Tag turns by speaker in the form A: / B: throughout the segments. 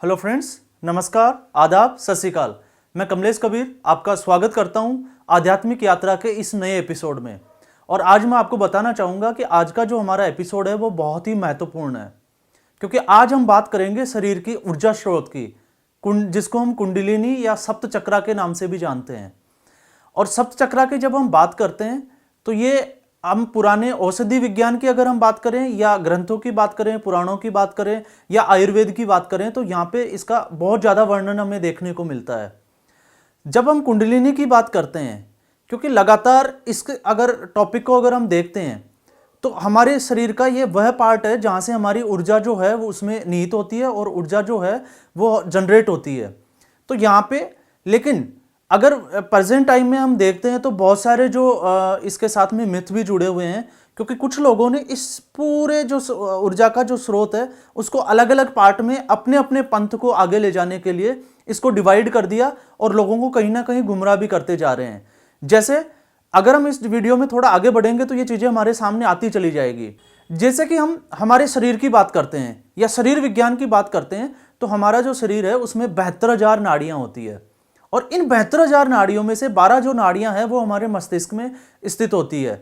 A: Hello friends, नमस्कार, आदाब, सत श्री अकाल। मैं कमलेश कबीर आपका स्वागत करता हूं आध्यात्मिक यात्रा के इस नए एपिसोड में। और आज मैं आपको बताना चाहूँगा कि आज का जो हमारा एपिसोड है वो बहुत ही महत्वपूर्ण है, क्योंकि आज हम बात करेंगे शरीर की ऊर्जा स्रोत की, जिसको हम कुंडलिनी या सप्त चक्रा के नाम से भी जानते हैं। और सप्त चक्रा की जब हम बात करते हैं तो ये हम पुराने औषधि विज्ञान की अगर हम बात करें या ग्रंथों की बात करें, पुराणों की बात करें या आयुर्वेद की बात करें, तो यहाँ पे इसका बहुत ज़्यादा वर्णन हमें देखने को मिलता है जब हम कुंडलिनी की बात करते हैं। क्योंकि लगातार इसके अगर टॉपिक को अगर हम देखते हैं तो हमारे शरीर का ये वह पार्ट है जहाँ से हमारी ऊर्जा जो है वो उसमें निहित होती है और ऊर्जा जो है वो जनरेट होती है। तो यहाँ पे लेकिन अगर प्रेजेंट टाइम में हम देखते हैं तो बहुत सारे जो इसके साथ में मिथ भी जुड़े हुए हैं, क्योंकि कुछ लोगों ने इस पूरे जो ऊर्जा का जो स्रोत है उसको अलग अलग पार्ट में अपने अपने पंथ को आगे ले जाने के लिए इसको डिवाइड कर दिया और लोगों को कहीं ना कहीं गुमराह भी करते जा रहे हैं। जैसे अगर हम इस वीडियो में थोड़ा आगे बढ़ेंगे तो ये चीज़ें हमारे सामने आती चली जाएगी। जैसे कि हम हमारे शरीर की बात करते हैं या शरीर विज्ञान की बात करते हैं तो हमारा जो शरीर है उसमें 72,000 नाड़ियाँ होती है और इन 72,000 नाड़ियों में से 12 जो नाड़ियां हैं वो हमारे मस्तिष्क में स्थित होती है।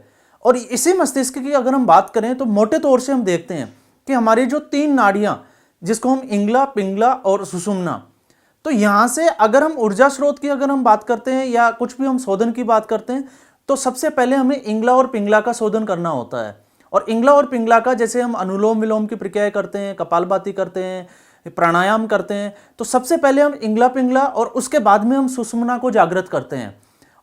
A: और इसी मस्तिष्क की अगर हम बात करें तो मोटे तौर से हम देखते हैं कि हमारी जो 3 नाड़ियां, जिसको हम इंगला, पिंगला और सुषुम्ना, तो यहां से अगर हम ऊर्जा स्रोत की अगर हम बात करते हैं या कुछ भी हम शोधन की बात करते हैं तो सबसे पहले हमें इंगला और पिंगला का शोधन करना होता है। और इंगला और पिंगला का, जैसे हम अनुलोम विलोम की प्रक्रियाएं करते हैं, कपालभाति करते हैं, प्राणायाम करते हैं, तो सबसे पहले हम इंगला पिंगला और उसके बाद में हम सुषुम्ना को जागृत करते हैं।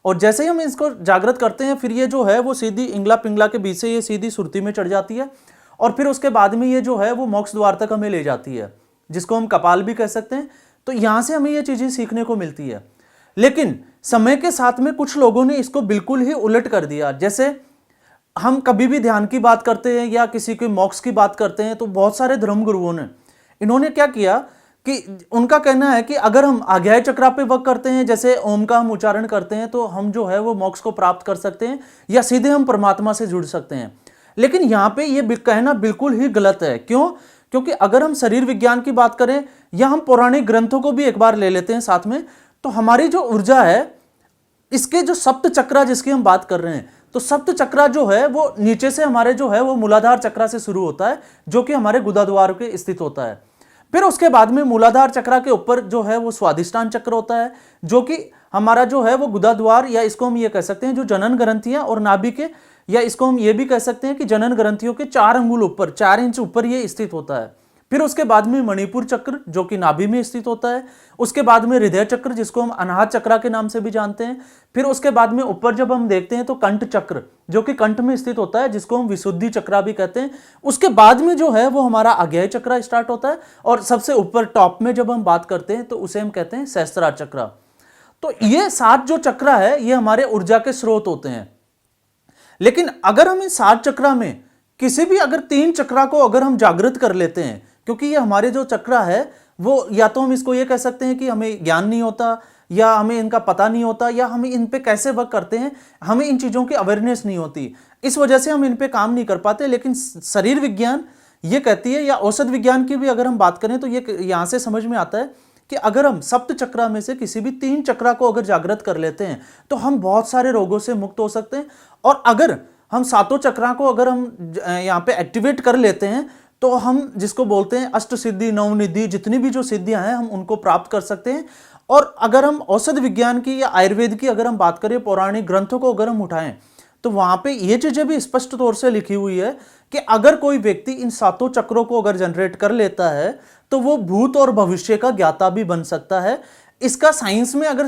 A: और जैसे ही हम इसको जागृत करते हैं फिर ये जो है वो सीधी इंगला पिंगला के बीच से ये सीधी सुरती में चढ़ जाती है और फिर उसके बाद में ये जो है वो मोक्ष द्वार तक हमें ले जाती है, जिसको हम कपाल भी कह सकते हैं। तो यहां से हमें ये चीजें सीखने को मिलती है। लेकिन समय के साथ में कुछ लोगों ने इसको बिल्कुल ही उलट कर दिया। जैसे हम कभी भी ध्यान की बात करते हैं या किसी के मोक्ष की बात करते हैं तो बहुत सारे धर्म गुरुओं ने इन्होंने क्या किया कि उनका कहना है कि अगर हम आज्ञा चक्रा पे वर्क करते हैं, जैसे ओम का हम उच्चारण करते हैं, तो हम जो है वो मोक्ष को प्राप्त कर सकते हैं या सीधे हम परमात्मा से जुड़ सकते हैं। लेकिन यहाँ पे ये कहना बिल्कुल ही गलत है। क्यों? क्योंकि अगर हम शरीर विज्ञान की बात करें या हम पौराणिक ग्रंथों को भी एक बार ले लेते हैं साथ में, तो हमारी जो ऊर्जा है, इसके जो सप्त चक्रा जिसकी हम बात कर रहे हैं, तो सप्त चक्रा जो है वो नीचे से हमारे जो है वो मूलाधार चक्रा से शुरू होता है, जो कि हमारे गुदाद्वार के स्थित होता है। फिर उसके बाद में मूलाधार चक्रा के ऊपर जो है वो स्वादिष्टान चक्र होता है, जो कि हमारा जो है वो गुदाद्वार, या इसको हम ये कह सकते हैं जो जनन ग्रंथियां और नाभि के, या इसको हम ये भी कह सकते हैं कि जनन ग्रंथियों के 4 अंगुल ऊपर, 4 इंच ऊपर ये स्थित होता है। फिर उसके बाद में मणिपुर चक्र जो कि नाभि में स्थित होता है। उसके बाद में हृदय चक्र जिसको हम अनाहत चक्रा के नाम से भी जानते हैं। फिर उसके बाद में ऊपर जब हम देखते हैं तो कंठ चक्र जो कि कंठ में स्थित होता है, जिसको हम विशुद्धि चक्रा भी कहते हैं। उसके बाद में जो है वो हमारा आज्ञा चक्रा स्टार्ट होता है और सबसे ऊपर टॉप में जब हम बात करते हैं तो उसे हम कहते हैं सहस्त्रार चक्रा। तो ये 7 जो चक्रा है ये हमारे ऊर्जा के स्रोत होते हैं। लेकिन अगर हम इन 7 चक्रा में किसी भी अगर 3 चक्रा को अगर हम जागृत कर लेते हैं, क्योंकि ये हमारे जो चक्रा है वो, या तो हम इसको ये कह सकते हैं कि हमें ज्ञान नहीं होता या हमें इनका पता नहीं होता या हमें इन पे कैसे वर्क करते हैं, हमें इन चीज़ों की अवेयरनेस नहीं होती, इस वजह से हम इन पे काम नहीं कर पाते। लेकिन शरीर विज्ञान ये कहती है, या औषध विज्ञान की भी अगर हम बात करें तो ये यहाँ से समझ में आता है कि अगर हम सप्त चक्रा में से किसी भी 3 चक्रा को अगर जागृत कर लेते हैं तो हम बहुत सारे रोगों से मुक्त हो सकते हैं। और अगर हम 7 चक्रा को अगर हम यहाँ पे एक्टिवेट कर लेते हैं तो हम जिसको बोलते हैं अष्ट सिद्धि, नवनिधि, जितनी भी जो सिद्धियां हैं हम उनको प्राप्त कर सकते हैं। और अगर हम औषध विज्ञान की या आयुर्वेद की अगर हम बात करें, पौराणिक ग्रंथों को अगर हम उठाएं तो वहां पे ये चीजें भी स्पष्ट तौर से लिखी हुई है कि अगर कोई व्यक्ति इन 7 चक्रों को अगर जनरेट कर लेता है तो वो भूत और भविष्य का ज्ञाता भी बन सकता है। इसका साइंस में अगर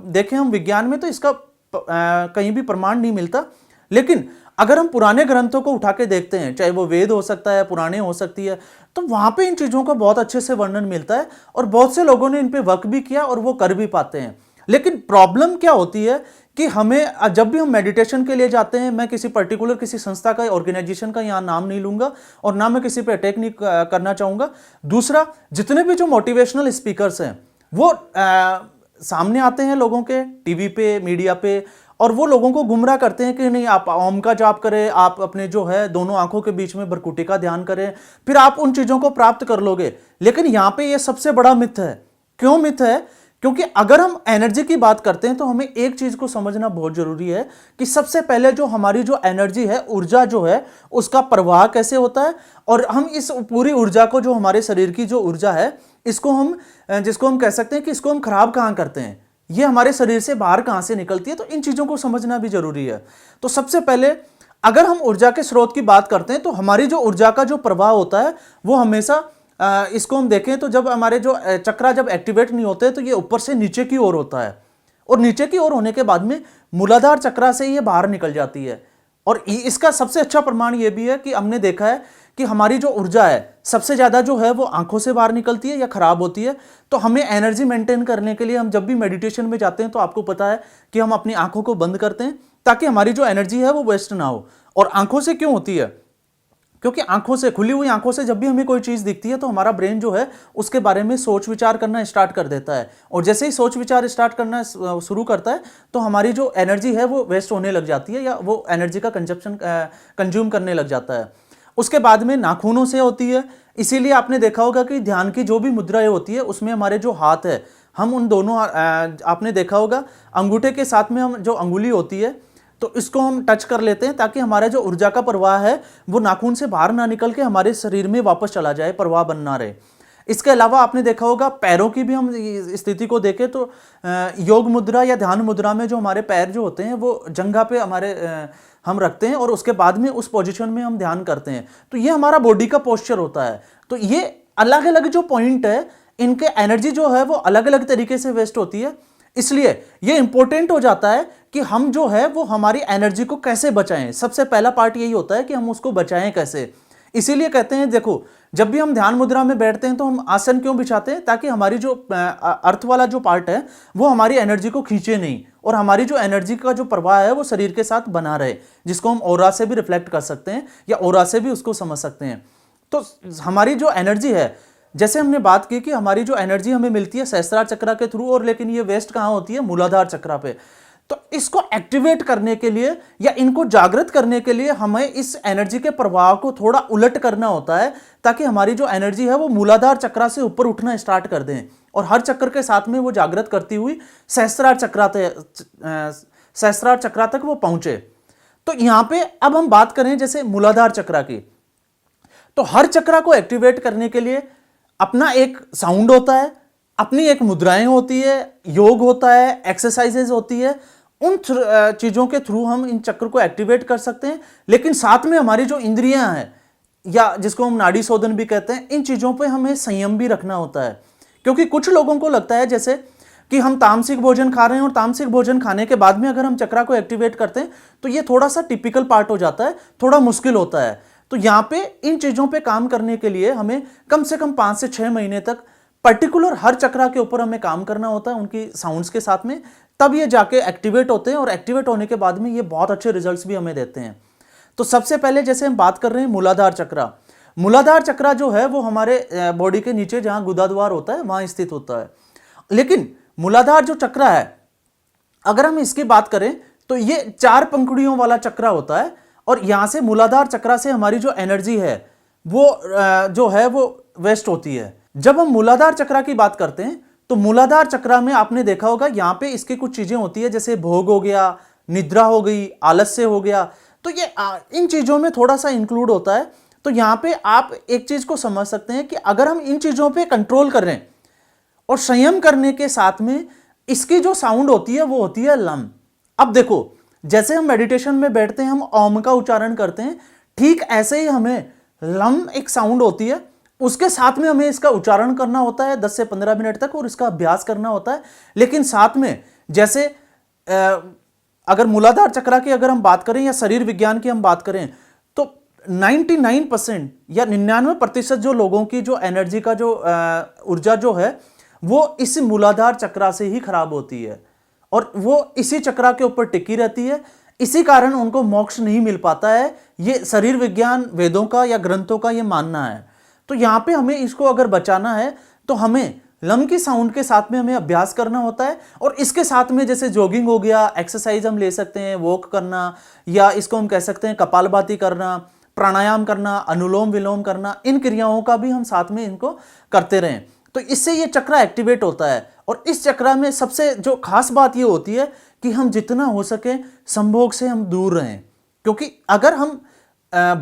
A: देखें हम, विज्ञान में, तो इसका कहीं भी प्रमाण नहीं मिलता। लेकिन अगर हम पुराने ग्रंथों को उठा के देखते हैं, चाहे वो वेद हो सकता है, पुराने हो सकती है, तो वहां पे इन चीजों का बहुत अच्छे से वर्णन मिलता है और बहुत से लोगों ने इन पे वर्क भी किया और वो कर भी पाते हैं। लेकिन प्रॉब्लम क्या होती है कि हमें जब भी हम मेडिटेशन के लिए जाते हैं, मैं किसी पर्टिकुलर किसी संस्था का, ऑर्गेनाइजेशन का यहाँ नाम नहीं लूंगा और ना मैं किसी पे अटैक नहीं करना चाहूंगा। दूसरा, जितने भी जो मोटिवेशनल स्पीकर्स हैं वो सामने आते हैं लोगों के टीवी पे, मीडिया पे, और वो लोगों को गुमराह करते हैं कि नहीं, आप ओम का जाप करें, आप अपने जो है दोनों आंखों के बीच में भ्रकुटी का ध्यान करें, फिर आप उन चीजों को प्राप्त कर लोगे। लेकिन यहां पे ये सबसे बड़ा मिथ है। क्यों मिथ है? क्योंकि अगर हम एनर्जी की बात करते हैं तो हमें एक चीज को समझना बहुत जरूरी है कि सबसे पहले जो हमारी जो एनर्जी है, ऊर्जा जो है, उसका प्रवाह कैसे होता है, और हम इस पूरी ऊर्जा को, जो हमारे शरीर की जो ऊर्जा है, जिसको हम कह सकते हैं कि इसको हम खराब कहां करते हैं, ये हमारे शरीर से बाहर कहां से निकलती है, तो इन चीजों को समझना भी जरूरी है। तो सबसे पहले अगर हम ऊर्जा के स्रोत की बात करते हैं तो हमारी जो ऊर्जा का जो प्रवाह होता है वो हमेशा, इसको हम देखें तो जब हमारे जो चक्रा जब एक्टिवेट नहीं होते तो ये ऊपर से नीचे की ओर होता है, और नीचे की ओर होने के बाद में मूलाधार चक्रा से ये बाहर निकल जाती है। और इसका सबसे अच्छा प्रमाण ये भी है कि हमने देखा है कि हमारी जो ऊर्जा है सबसे ज्यादा जो है वो आंखों से बाहर निकलती है या खराब होती है। तो हमें एनर्जी मेंटेन करने के लिए हम जब भी मेडिटेशन में जाते हैं तो आपको पता है कि हम अपनी आंखों को बंद करते हैं ताकि हमारी जो एनर्जी है वो वेस्ट ना हो। और आंखों से क्यों होती है? क्योंकि आंखों से, खुली हुई आंखों से जब भी हमें कोई चीज दिखती है तो हमारा ब्रेन जो है उसके बारे में सोच विचार करना स्टार्ट कर देता है, और जैसे ही सोच विचार स्टार्ट करना शुरू करता है तो हमारी जो एनर्जी है वो वेस्ट होने लग जाती है, या वो एनर्जी का कंज्यूम करने लग जाता है। उसके बाद में नाखूनों से होती है। इसीलिए आपने देखा होगा कि ध्यान की जो भी मुद्राएं होती है उसमें हमारे जो हाथ है, हम उन दोनों, आपने देखा होगा अंगूठे के साथ में हम जो अंगुली होती है तो इसको हम टच कर लेते हैं ताकि हमारा जो ऊर्जा का प्रवाह है वो नाखून से बाहर ना निकल के हमारे शरीर में वापस चला जाए, प्रवाह बन ना रहे। इसके अलावा आपने देखा होगा पैरों की भी हम स्थिति को देखें तो योग मुद्रा या ध्यान मुद्रा में जो हमारे पैर जो होते हैं वो जंघा पे हम रखते हैं और उसके बाद में उस पोजीशन में हम ध्यान करते हैं। तो ये हमारा बॉडी का पोस्चर होता है। तो ये अलग अलग जो पॉइंट है, इनके एनर्जी जो है वो अलग अलग तरीके से वेस्ट होती है। इसलिए ये इंपॉर्टेंट हो जाता है कि हम जो है वो हमारी एनर्जी को कैसे बचाएं। सबसे पहला पार्ट यही होता है कि हम उसको बचाएं कैसे। इसीलिए कहते हैं, देखो, जब भी हम ध्यान मुद्रा में बैठते हैं तो हम आसन क्यों बिछाते हैं? ताकि हमारी जो अर्थ वाला जो पार्ट है वो हमारी एनर्जी को खींचे नहीं, और हमारी जो एनर्जी का जो प्रवाह है वो शरीर के साथ बना रहे, जिसको हम ऑरा से भी रिफ्लेक्ट कर सकते हैं या ऑरा से भी उसको समझ सकते हैं। तो हमारी जो एनर्जी है, जैसे हमने बात की कि हमारी जो एनर्जी हमें मिलती है सहस्त्रार चक्र के थ्रू, और लेकिन ये वेस्ट कहां होती है? मूलाधार चक्र पे। तो इसको एक्टिवेट करने के लिए या इनको जागृत करने के लिए हमें इस एनर्जी के प्रवाह को थोड़ा उलट करना होता है, ताकि हमारी जो एनर्जी है वो मूलाधार चक्र से ऊपर उठना स्टार्ट कर दें, और हर चक्र के साथ में वो जागृत करती हुई सहस्त्रार चक्र तक वो पहुंचे। तो यहां पे अब हम बात करें जैसे मूलाधार चक्र की, तो हर चक्र को एक्टिवेट करने के लिए अपना एक साउंड होता है, अपनी एक मुद्राएं होती है, योग होता है, एक्सरसाइजेज होती है। उन चीजों के थ्रू हम इन चक्र को एक्टिवेट कर सकते हैं। लेकिन साथ में हमारी जो इंद्रियां हैं, या जिसको हम नाड़ी शोधन भी कहते हैं, इन चीजों पे हमें संयम भी रखना होता है। क्योंकि कुछ लोगों को लगता है जैसे कि हम तामसिक भोजन खा रहे हैं, और तामसिक भोजन खाने के बाद में अगर हम चक्र को एक्टिवेट करते हैं तो ये थोड़ा सा टिपिकल पार्ट हो जाता है, थोड़ा मुश्किल होता है। तो यहां पे इन चीजों पे काम करने के लिए हमें कम से कम 5 से 6 महीने तक पर्टिकुलर हर चक्र के ऊपर हमें काम करना होता है, उनकी साउंड्स के साथ में, तब ये जाके एक्टिवेट होते हैं, और एक्टिवेट होने के बाद में ये बहुत अच्छे रिजल्ट्स भी हमें देते हैं। तो सबसे पहले जैसे हम बात कर रहे हैं मूलाधार चक्र। मूलाधार चक्र जो है वो हमारे बॉडी के नीचे जहां गुदाद्वार होता है वहां स्थित होता है। लेकिन मूलाधार जो चक्र है, अगर हम इसकी बात करें तो ये 4 पंखुड़ियों वाला चक्र होता है, और यहां से मूलाधार चक्र से हमारी जो एनर्जी है वो जो है वो वेस्ट होती है। जब हम मूलाधार चक्र की बात करते हैं तो मूलाधार चक्र में आपने देखा होगा यहां पे इसकी कुछ चीजें होती है, जैसे भोग हो गया, निद्रा हो गई, आलस्य हो गया। तो ये इन चीजों में थोड़ा सा इंक्लूड होता है। तो यहां पे आप एक चीज को समझ सकते हैं कि अगर हम इन चीजों पे कंट्रोल कर रहे हैं और संयम करने के साथ में इसकी जो साउंड होती है वो होती है लम। अब देखो, जैसे हम मेडिटेशन में बैठते हैं, हम ओम का उच्चारण करते हैं, ठीक ऐसे ही हमें लम एक साउंड होती है, उसके साथ में हमें इसका उच्चारण करना होता है 10 से 15 मिनट तक, और इसका अभ्यास करना होता है। लेकिन साथ में जैसे अगर मूलाधार चक्र की अगर हम बात करें या शरीर विज्ञान की हम बात करें तो 99% या 99% जो लोगों की जो एनर्जी का जो ऊर्जा जो है वो इस मूलाधार चक्र से ही खराब होती है, और वो इसी चक्र के ऊपर टिकी रहती है। इसी कारण उनको मोक्ष नहीं मिल पाता है। ये शरीर विज्ञान वेदों का या ग्रंथों का ये मानना है। तो यहां पे हमें इसको अगर बचाना है तो हमें लम की साउंड के साथ में हमें अभ्यास करना होता है। और इसके साथ में जैसे जॉगिंग हो गया, एक्सरसाइज हम ले सकते हैं, वॉक करना, या इसको हम कह सकते हैं कपालभाति करना, प्राणायाम करना, अनुलोम विलोम करना, इन क्रियाओं का भी हम साथ में इनको करते रहें। तो इससे ये चक्र एक्टिवेट होता है। और इस चक्र में सबसे जो खास बात ये होती है कि हम जितना हो सके संभोग से हम दूर रहें, क्योंकि अगर हम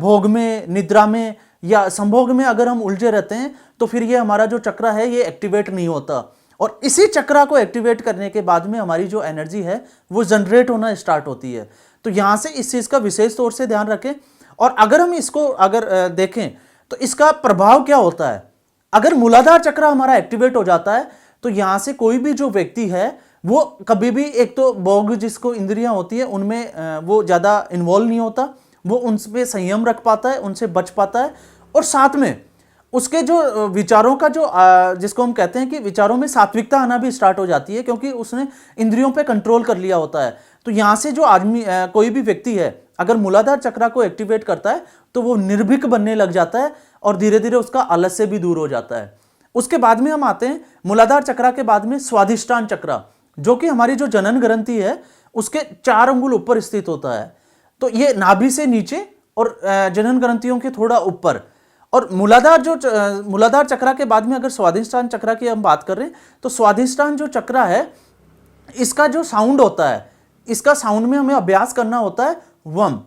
A: भोग में, निद्रा में या संभोग में अगर हम उलझे रहते हैं तो फिर ये हमारा जो चक्र है ये एक्टिवेट नहीं होता। और इसी चक्र को एक्टिवेट करने के बाद में हमारी जो एनर्जी है वो जनरेट होना स्टार्ट होती है। तो यहां से इस चीज का विशेष तौर से ध्यान रखें। और अगर हम इसको देखें तो इसका प्रभाव क्या होता है। अगर मूलाधार चक्र हमारा एक्टिवेट हो जाता है तो यहां से कोई भी जो व्यक्ति है वो कभी भी, एक तो भोग जिसको इंद्रियां होती है उनमें वो ज्यादा इन्वॉल्व नहीं होता, वो उनसे संयम रख पाता है, उनसे बच पाता है। और साथ में उसके जो विचारों का जो जिसको हम कहते हैं कि विचारों में सात्विकता आना भी स्टार्ट हो जाती है, क्योंकि उसने इंद्रियों पे कंट्रोल कर लिया होता है। तो यहां से जो आदमी कोई भी व्यक्ति है अगर मूलाधार चक्र को एक्टिवेट करता है तो वो निर्भीक बनने लग जाता है और धीरे धीरे उसका आलस्य भी दूर हो जाता है। उसके बाद में हम आते हैं मूलाधार चक्र के बाद में स्वादिष्टान चक्र, जो कि हमारी जो जनन ग्रंथि है उसके 4 अंगुल ऊपर स्थित होता है। तो ये नाभि से नीचे और जनन ग्रंथियों के थोड़ा ऊपर। और मूलाधार चक्र के बाद में अगर स्वादिष्टान चक्र की हम बात कर रहे हैं तो स्वादिष्टान जो चक्र है इसका जो साउंड होता है, इसका साउंड में हमें अभ्यास करना होता है वम।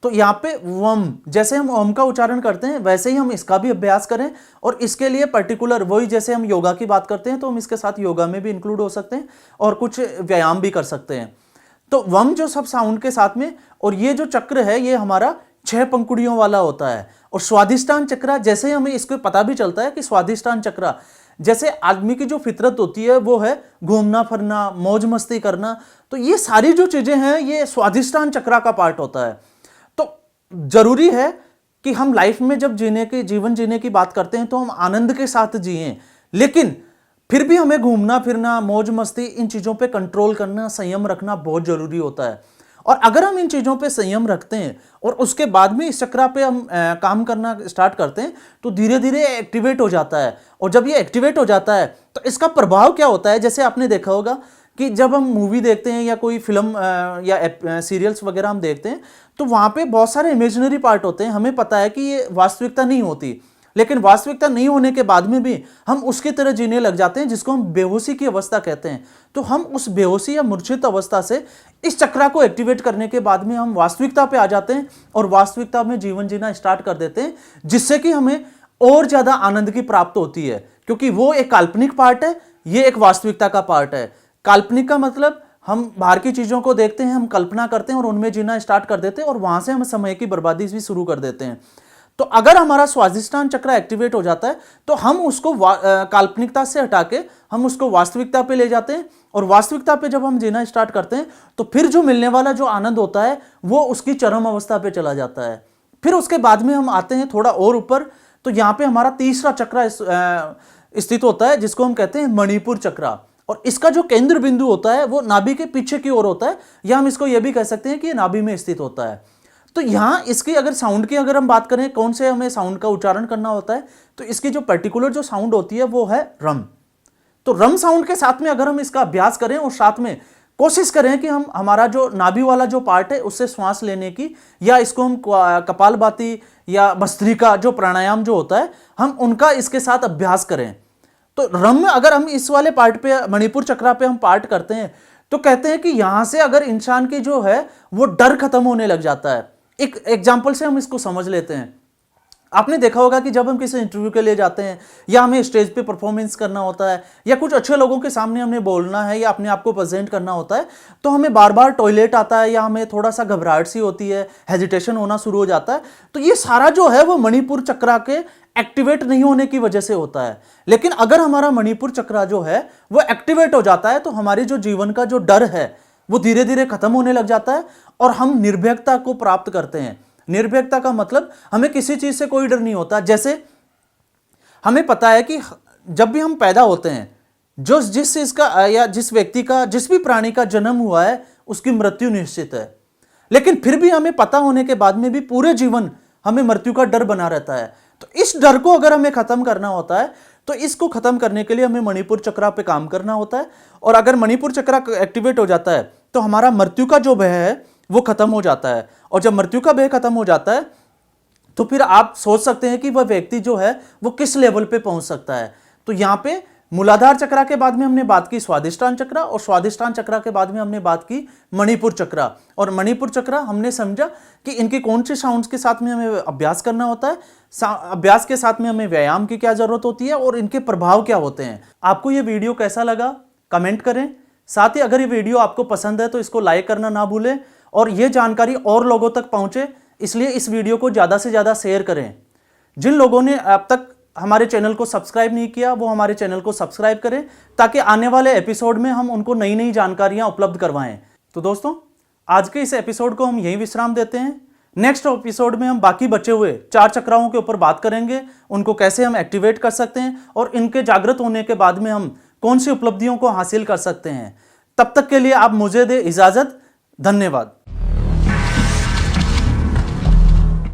A: तो यहाँ पे वम, जैसे हम ओम का उच्चारण करते हैं वैसे ही हम इसका भी अभ्यास करें। और इसके लिए पर्टिकुलर वही, जैसे हम योगा की बात करते हैं तो हम इसके साथ योगा में भी इंक्लूड हो सकते हैं और कुछ व्यायाम भी कर सकते हैं। तो वम जो सब साउंड के साथ में, और ये जो चक्र है ये हमारा 6 पंखुड़ियों वाला होता है। और स्वादिष्टान चक्र, जैसे ही हमें इसको पता भी चलता है कि स्वादिष्टान चक्र, जैसे आदमी की जो फितरत होती है वो है घूमना फिरना, मौज मस्ती करना, तो ये सारी जो चीजें हैं ये स्वादिष्टान चक्र का पार्ट होता है। तो जरूरी है कि हम लाइफ में जब जीवन जीने की बात करते हैं तो हम आनंद के साथ जिएं, लेकिन फिर भी हमें घूमना फिरना, मौज मस्ती, इन चीजों पे कंट्रोल करना, संयम रखना बहुत जरूरी होता है। और अगर हम इन चीजों पे संयम रखते हैं और उसके बाद में इस चक्र पे हम काम करना स्टार्ट करते हैं तो धीरे धीरे एक्टिवेट हो जाता है। और जब ये एक्टिवेट हो जाता है तो इसका प्रभाव क्या होता है, जैसे आपने देखा होगा कि जब हम मूवी देखते हैं या कोई फिल्म या सीरियल्स वगैरह हम देखते हैं तो वहां पे बहुत सारे इमेजिनरी पार्ट होते हैं। हमें पता है कि ये वास्तविकता नहीं होती, लेकिन वास्तविकता नहीं होने के बाद में भी हम उसकी तरह जीने लग जाते हैं, जिसको हम बेहोशी की अवस्था कहते हैं। तो हम उस बेहोशी या मूर्छित अवस्था से इस चक्र को एक्टिवेट करने के बाद में हम वास्तविकता पे आ जाते हैं और वास्तविकता में जीवन जीना स्टार्ट कर देते हैं, जिससे कि हमें और ज्यादा आनंद की प्राप्त होती है। क्योंकि वो एक काल्पनिक पार्ट है, ये एक वास्तविकता का पार्ट है। काल्पनिक का मतलब हम बाहर की चीजों को देखते हैं, हम कल्पना करते हैं और उनमें जीना स्टार्ट कर देते हैं और वहां से हम समय की बर्बादी भी शुरू कर देते हैं। तो अगर हमारा स्वादिष्टान चक्र एक्टिवेट हो जाता है तो हम उसको काल्पनिकता से हटा के हम उसको वास्तविकता पे ले जाते हैं। और वास्तविकता पे जब हम जीना स्टार्ट करते हैं तो फिर जो मिलने वाला जो आनंद होता है वो उसकी चरम अवस्था पे चला जाता है। फिर उसके बाद में हम आते हैं थोड़ा और ऊपर, तो यहाँ पे हमारा तीसरा चक्र स्थित होता है, जिसको हम कहते हैं मणिपुर चक्र। और इसका जो केंद्र बिंदु होता है वो नाभि के पीछे की ओर होता है, या हम इसको यह भी कह सकते हैं कि ये नाभि में स्थित होता है। तो यहां इसकी अगर साउंड की अगर हम बात करें, कौन से हमें साउंड का उच्चारण करना होता है, तो इसकी जो पर्टिकुलर जो साउंड होती है वो है रम। तो रम साउंड के साथ में अगर हम इसका अभ्यास करें और साथ में कोशिश करें कि हम हमारा जो नाभि वाला जो पार्ट है उससे श्वास लेने की, या इसको हम कपालभाति या भस्त्रिका जो प्राणायाम जो होता है हम उनका इसके साथ अभ्यास करें। तो रम में अगर हम इस वाले पार्ट पे, मणिपुर चक्र पे हम पार्ट करते हैं तो कहते हैं कि यहां से अगर इंसान की जो है वो डर खत्म होने लग जाता है। एक एग्जाम्पल से हम इसको समझ लेते हैं। आपने देखा होगा कि जब हम किसी इंटरव्यू के लिए जाते हैं या हमें स्टेज पे परफॉर्मेंस करना होता है या कुछ अच्छे लोगों के सामने हमें बोलना है या अपने आप को प्रेजेंट करना होता है, तो हमें बार बार टॉयलेट आता है या हमें थोड़ा सा घबराहट सी होती है, हेजिटेशन होना शुरू हो जाता है। तो ये सारा जो है वो मणिपुर चक्र के एक्टिवेट नहीं होने की वजह से होता है। लेकिन अगर हमारा मणिपुर चक्र जो है वो एक्टिवेट हो जाता है तो हमारी जो जीवन का जो डर है वो धीरे धीरे खत्म होने लग जाता है और हम निर्भयता को प्राप्त करते हैं। निर्भयता का मतलब हमें किसी चीज से कोई डर नहीं होता। जैसे हमें पता है कि जब भी हम पैदा होते हैं, जो जिस चीज का या जिस व्यक्ति का, जिस भी प्राणी का जन्म हुआ है उसकी मृत्यु निश्चित है, लेकिन फिर भी हमें पता होने के बाद में भी पूरे जीवन हमें मृत्यु का डर बना रहता है। तो इस डर को अगर हमें खत्म करना होता है तो इसको खत्म करने के लिए हमें मणिपुर चक्रा पे काम करना होता है। और अगर मणिपुर चक्रा एक्टिवेट हो जाता है तो हमारा मृत्यु का जो भय है वो खत्म हो जाता है। और जब मृत्यु का भय खत्म हो जाता है तो फिर आप सोच सकते हैं कि वह व्यक्ति जो है वो किस लेवल पे पहुंच सकता है। तो यहां पे मूलाधार चक्रा के बाद में हमने बात की स्वादिष्टान चक्रा, और स्वादिष्टान चक्रा के बाद में हमने बात की मणिपुर चक्रा। और मणिपुर चक्रा हमने समझा कि इनके कौन से साउंड्स के साथ में हमें अभ्यास करना होता है, अभ्यास के साथ में हमें व्यायाम की क्या जरूरत होती है और इनके प्रभाव क्या होते हैं। आपको ये वीडियो कैसा लगा कमेंट करें। साथ ही अगर ये वीडियो आपको पसंद है तो इसको लाइक करना ना भूलें, और ये जानकारी और लोगों तक पहुंचे इसलिए इस वीडियो को ज़्यादा से ज़्यादा शेयर करें। जिन लोगों ने अब तक हमारे चैनल को सब्सक्राइब नहीं किया वो हमारे चैनल को सब्सक्राइब करें, ताकि आने वाले एपिसोड में हम उनको नई नई जानकारियां उपलब्ध करवाएं। तो दोस्तों, आज के इस एपिसोड को हम यहीं विश्राम देते हैं। नेक्स्ट एपिसोड में हम बाकी बचे हुए 4 चक्राओं के ऊपर बात करेंगे, उनको कैसे हम एक्टिवेट कर सकते हैं और इनके जागृत होने के बाद में हम कौन सी उपलब्धियों को हासिल कर सकते हैं। तब तक के लिए आप मुझे दे इजाज़त। धन्यवाद।